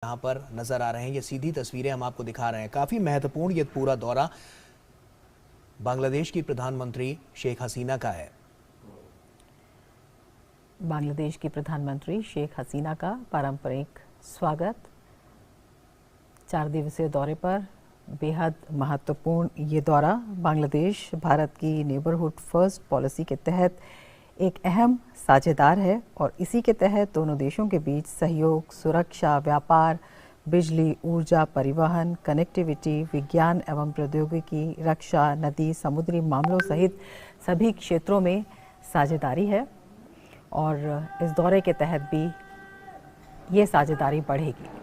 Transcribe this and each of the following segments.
कहां पर नजर आ रहे हैं, ये सीधी तस्वीरें हम आपको दिखा रहे हैं। काफी महत्वपूर्ण ये पूरा दौरा बांग्लादेश की प्रधानमंत्री शेख हसीना का है। बांग्लादेश की प्रधानमंत्री शेख हसीना का पारंपरिक स्वागत। 4 दिवसीय दौरे पर बेहद महत्वपूर्ण ये दौरा बांग्लादेश भारत की नेबरहुड फर्स्ट पॉलिसी के तहत एक अहम साझेदार है और इसी के तहत दोनों देशों के बीच सहयोग, सुरक्षा, व्यापार, बिजली, ऊर्जा, परिवहन, कनेक्टिविटी, विज्ञान एवं प्रौद्योगिकी, रक्षा, नदी, समुद्री मामलों सहित सभी क्षेत्रों में साझेदारी है और इस दौरे के तहत भी ये साझेदारी बढ़ेगी।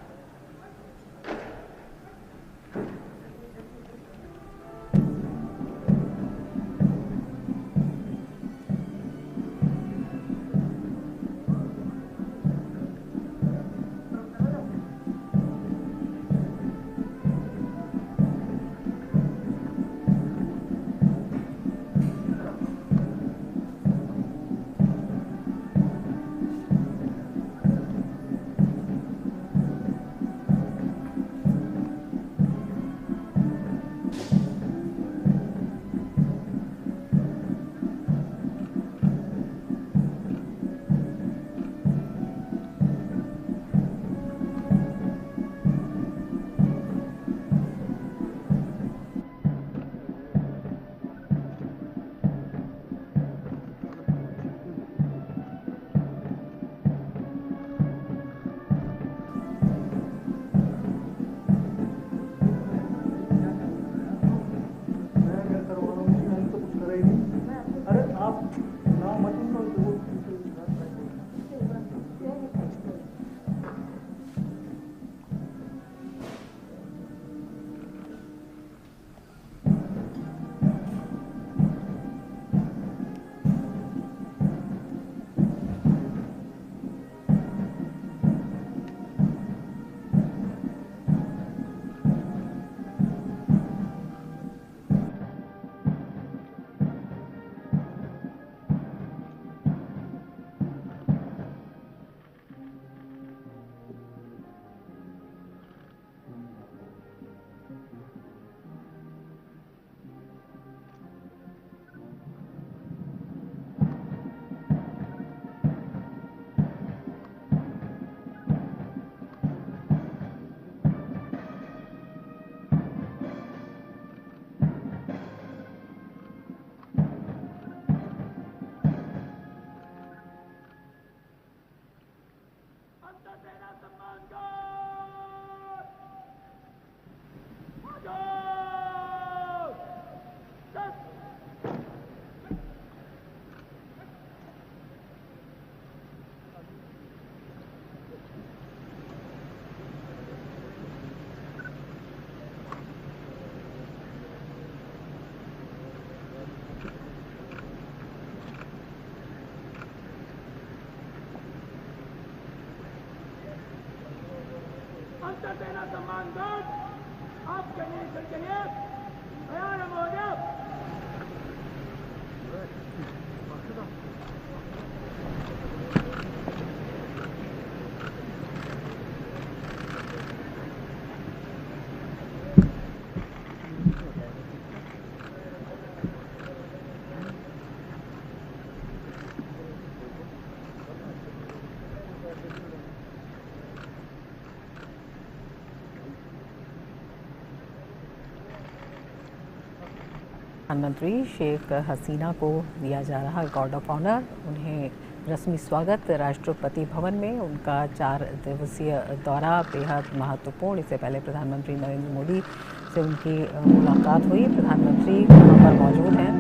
सेना सम्मान गार्ड आपके निरीक्षण के लिए तैयार है महोदय। प्रधानमंत्री शेख हसीना को दिया जा रहा गार्ड ऑफ ऑनर। उन्हें रस्मी स्वागत राष्ट्रपति भवन में। उनका 4 दिवसीय दौरा बेहद महत्वपूर्ण। इससे पहले प्रधानमंत्री नरेंद्र मोदी से उनकी मुलाकात हुई। प्रधानमंत्री वहाँ पर मौजूद हैं।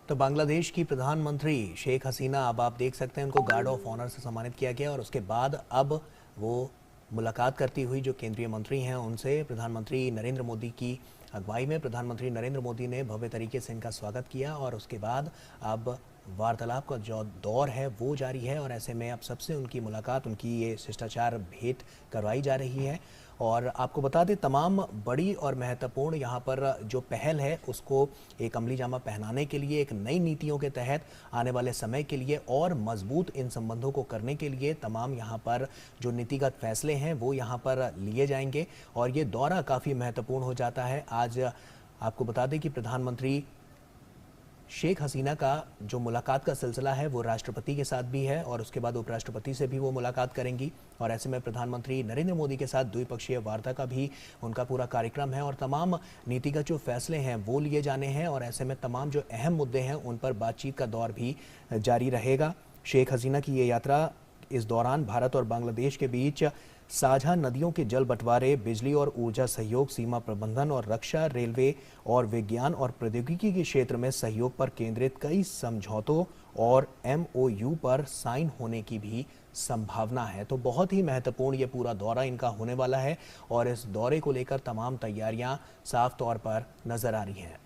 तो बांग्लादेश की प्रधानमंत्री शेख हसीना, अब आप देख सकते हैं उनको गार्ड ऑफ ऑनर से सम्मानित किया गया और उसके बाद अब वो मुलाकात करती हुई जो केंद्रीय मंत्री हैं उनसे प्रधानमंत्री नरेंद्र मोदी की अगुवाई में प्रधानमंत्री नरेंद्र मोदी ने भव्य तरीके से इनका स्वागत किया और उसके बाद अब वार्तालाप का जो दौर है वो जारी है और ऐसे में अब सबसे उनकी मुलाकात, उनकी ये शिष्टाचार भेंट करवाई जा रही है। और आपको बता दें, तमाम बड़ी और महत्वपूर्ण यहाँ पर जो पहल है उसको एक अमली जामा पहनाने के लिए, एक नई नीतियों के तहत आने वाले समय के लिए और मजबूत इन संबंधों को करने के लिए तमाम यहाँ पर जो नीतिगत फैसले हैं वो यहाँ पर लिए जाएंगे और ये दौरा काफ़ी महत्वपूर्ण हो जाता है। आज आपको बता दें कि प्रधानमंत्री शेख हसीना का जो मुलाकात का सिलसिला है वो राष्ट्रपति के साथ भी है और उसके बाद उपराष्ट्रपति से भी वो मुलाकात करेंगी और ऐसे में प्रधानमंत्री नरेंद्र मोदी के साथ द्विपक्षीय वार्ता का भी उनका पूरा कार्यक्रम है और तमाम नीतिगत जो फैसले हैं वो लिए जाने हैं और ऐसे में तमाम जो अहम मुद्दे हैं उन पर बातचीत का दौर भी जारी रहेगा। शेख हसीना की ये यात्रा इस दौरान भारत और बांग्लादेश के बीच साझा नदियों के जल बंटवारे, बिजली और ऊर्जा सहयोग, सीमा प्रबंधन और रक्षा, रेलवे और विज्ञान और प्रौद्योगिकी के क्षेत्र में सहयोग पर केंद्रित कई समझौतों और MOU पर साइन होने की भी संभावना है। तो बहुत ही महत्वपूर्ण ये पूरा दौरा इनका होने वाला है और इस दौरे को लेकर तमाम तैयारियां साफ तौर पर नजर आ रही हैं।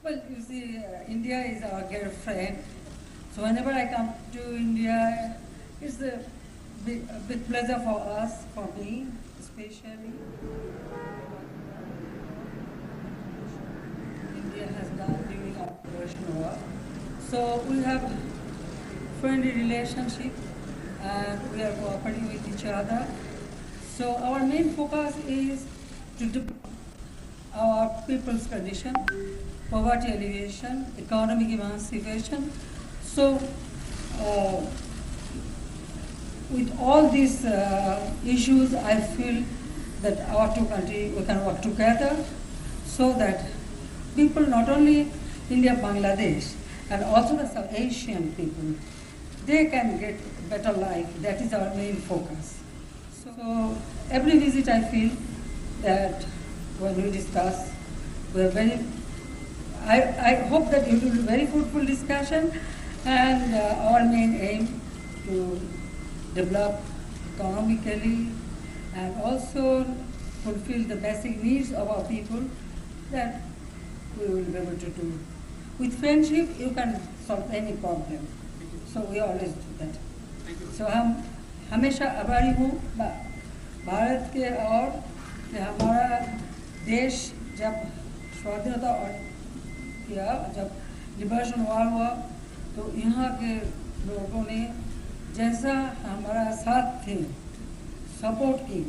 Well, you see, India is our dear friend. So whenever I come to India, it's a big pleasure for us, for me especially. India has done during Operation War. So we have friendly relationship and we are cooperating with each other. So our main focus is to develop our people's condition, poverty alleviation, economic emancipation. So, with all these issues, I feel that our two countries, we can work together so that people, not only India, Bangladesh, and also the South Asian people, they can get better life. That is our main focus. So, every visit I feel that when we discuss, we are very I hope that it will be very fruitful discussion and our main aim to develop economically and also fulfill the basic needs of our people that we will be able to do. With friendship, you can solve any problem. So we always do that. So हम हमेशा आभारी हूँ भारत के और कि हमारा देश जब स्वाधीनता किया, जब लिबरेशन वॉर हुआ तो यहाँ के लोगों ने जैसा हमारा साथ थे, सपोर्ट की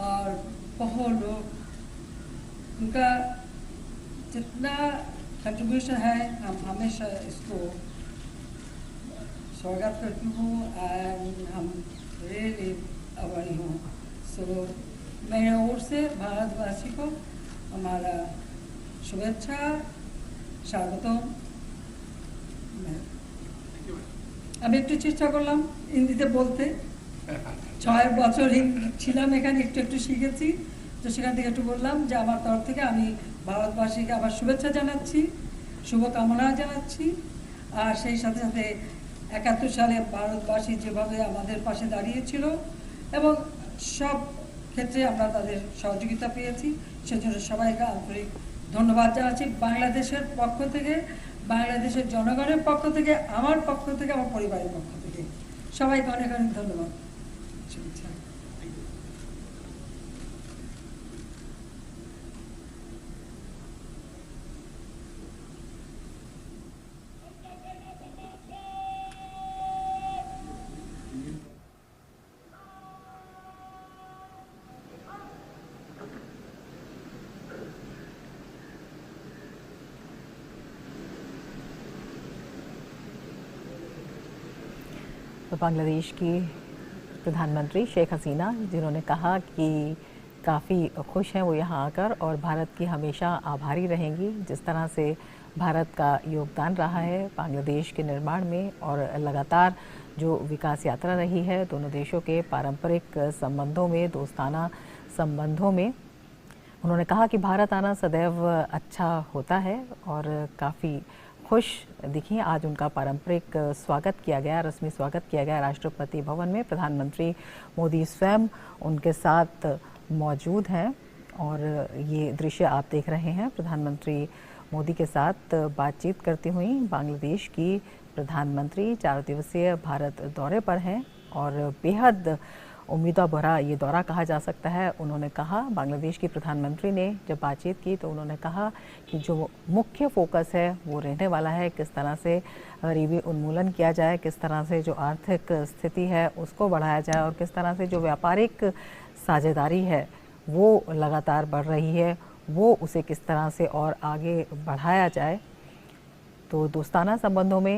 और बहुत लोग उनका जितना कंट्रीब्यूशन है हम हमेशा इसको स्वागत करती हूँ एंड हम रियली आभारी हूँ। सो मेरे ओर से भारतवासी को हमारा शुभेच्छा, স্বাগতম। আমি একটু চেষ্টা করলাম হিন্দিতে বলতে, 6 বছর ছিলাম এখানে, একটু একটু শিখেছি, তো সেখান থেকে একটু বললাম যে আমার তরফ থেকে আমি ভারতবাসীকে আবার শুভেচ্ছা জানাচ্ছি, শুভকামনা জানাচ্ছি। আর সেই সাথে সাথে 71 সালে ভারতবাসী যেভাবে আমাদের পাশে দাঁড়িয়েছিল এবং সব ক্ষেত্রে আমরা তাদের সহযোগিতা পেয়েছি, সেজন্য সবাইকে আন্তরিক ধন্যবাদ জানাচ্ছি। বাংলাদেশের পক্ষ থেকে, বাংলাদেশের জনগণের পক্ষ থেকে, আমার পক্ষ থেকে, আমার পরিবারের পক্ষ থেকে সবাইকে অনেক অনেক ধন্যবাদ। अच्छा। तो बांग्लादेश की प्रधानमंत्री शेख हसीना, जिन्होंने कहा कि काफ़ी खुश हैं वो यहाँ आकर और भारत की हमेशा आभारी रहेंगी, जिस तरह से भारत का योगदान रहा है बांग्लादेश के निर्माण में और लगातार जो विकास यात्रा रही है दोनों देशों के पारंपरिक संबंधों में, दोस्ताना संबंधों में। उन्होंने कहा कि भारत आना सदैव अच्छा होता है और काफ़ी खुश दिखी। आज उनका पारंपरिक स्वागत किया गया, रस्मी स्वागत किया गया राष्ट्रपति भवन में। प्रधानमंत्री मोदी स्वयं उनके साथ मौजूद हैं और ये दृश्य आप देख रहे हैं। प्रधानमंत्री मोदी के साथ बातचीत करती हुई बांग्लादेश की प्रधानमंत्री 4 दिवसीय भारत दौरे पर हैं और बेहद उम्मीदों भरा ये दौरा कहा जा सकता है। उन्होंने कहा, बांग्लादेश की प्रधानमंत्री ने जब बातचीत की तो उन्होंने कहा कि जो मुख्य फोकस है वो रहने वाला है किस तरह से गरीबी उन्मूलन किया जाए, किस तरह से जो आर्थिक स्थिति है उसको बढ़ाया जाए और किस तरह से जो व्यापारिक साझेदारी है वो लगातार बढ़ रही है वो उसे किस तरह से और आगे बढ़ाया जाए। तो दोस्ताना संबंधों में